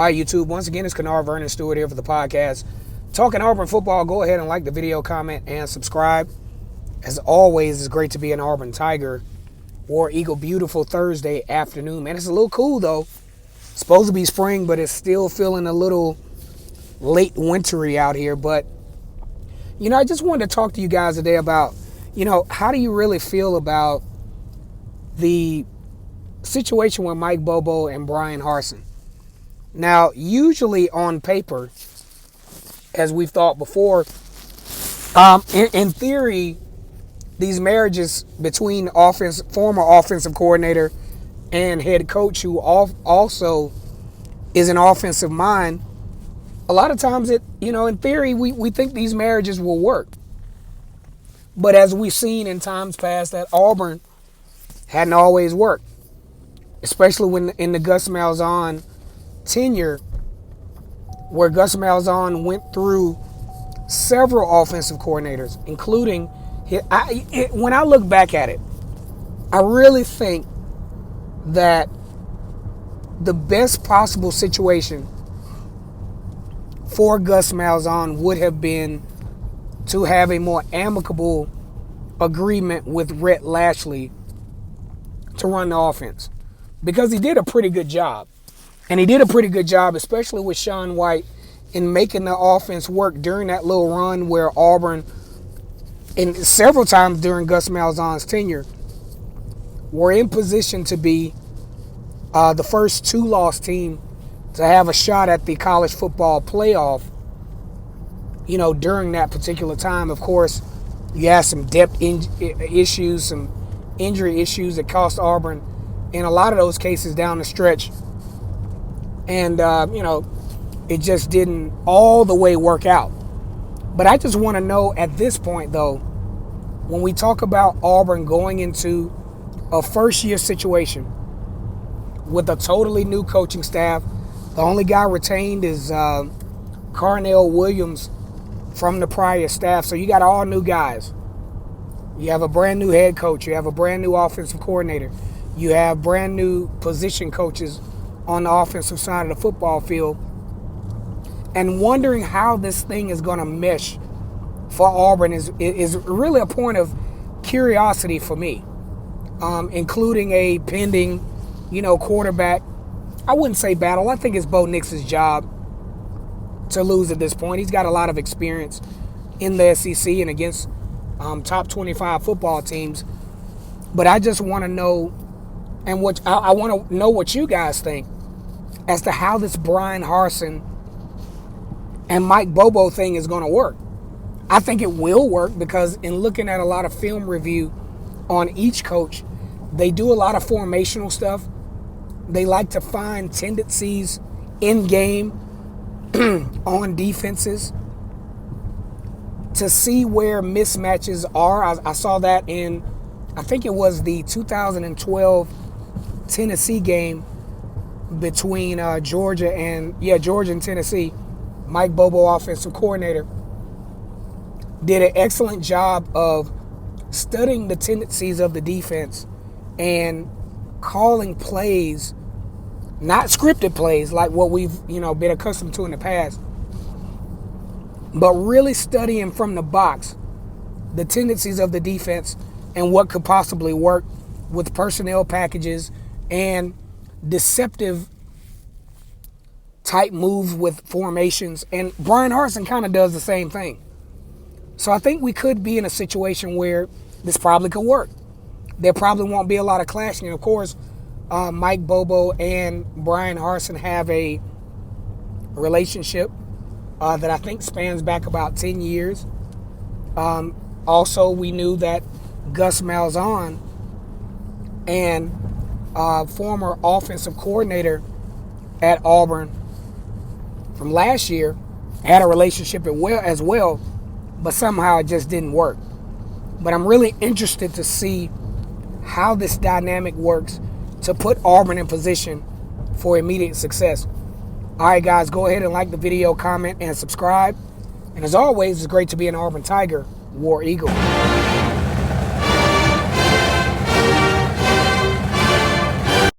All right, YouTube. Once again, it's Kennard Vernon Stewart here for the podcast. Talking Auburn football. Go ahead and like the video, comment, and subscribe. As always, it's great to be an Auburn Tiger. War Eagle, beautiful Thursday afternoon. Man, it's a little cool, though. It's supposed to be spring, but it's still feeling a little late wintry out here. But, I just wanted to talk to you guys today about, how do you really feel about the situation with Mike Bobo and Bryan Harsin? Now, usually on paper, as we've thought before, in theory, these marriages between former offensive coordinator and head coach, who also is an offensive mind, a lot of times in theory, we think these marriages will work. But as we've seen in times past, that Auburn hadn't always worked, especially when in the Gus Malzahn tenure, where Gus Malzahn went through several offensive coordinators, including when I look back at it, I really think that the best possible situation for Gus Malzahn would have been to have a more amicable agreement with Rhett Lashlee to run the offense, because he did a pretty good job. And he did a pretty good job, especially with Sean White, in making the offense work during that little run where Auburn, and several times during Gus Malzahn's tenure, were in position to be the first two-loss team to have a shot at the college football playoff, during that particular time. Of course, you had some depth issues, some injury issues that cost Auburn in a lot of those cases down the stretch. And, it just didn't all the way work out. But I just want to know at this point, though, when we talk about Auburn going into a first-year situation with a totally new coaching staff, the only guy retained is Carnell Williams from the prior staff. So you got all new guys. You have a brand new head coach. You have a brand new offensive coordinator. You have brand new position coaches on the offensive side of the football field, and wondering how this thing is going to mesh for Auburn is really a point of curiosity for me, including a pending, quarterback. I wouldn't say battle. I think it's Bo Nix's job to lose at this point. He's got a lot of experience in the SEC and against top 25 football teams. But I just want to know, and I want to know what you guys think as to how this Bryan Harsin and Mike Bobo thing is going to work. I think it will work, because in looking at a lot of film review on each coach, they do a lot of formational stuff. They like to find tendencies in game on defenses to see where mismatches are. I saw that in, I think it was the 2012 Tennessee game between Georgia and Tennessee. Mike Bobo, offensive coordinator, did an excellent job of studying the tendencies of the defense and calling plays, not scripted plays like what we've been accustomed to in the past, but really studying from the box the tendencies of the defense and what could possibly work with personnel packages and deceptive type moves with formations. And Bryan Harsin kind of does the same thing. So I think we could be in a situation where this probably could work. There probably won't be a lot of clashing. And of course, Mike Bobo and Bryan Harsin have a relationship that I think spans back about 10 years. Also, we knew that Gus Malzahn and former offensive coordinator at Auburn from last year had a relationship as well, but somehow it just didn't work. But I'm really interested to see how this dynamic works to put Auburn in position for immediate success. All right, guys, go ahead and like the video, comment, and subscribe. And as always, it's great to be an Auburn Tiger, War Eagle.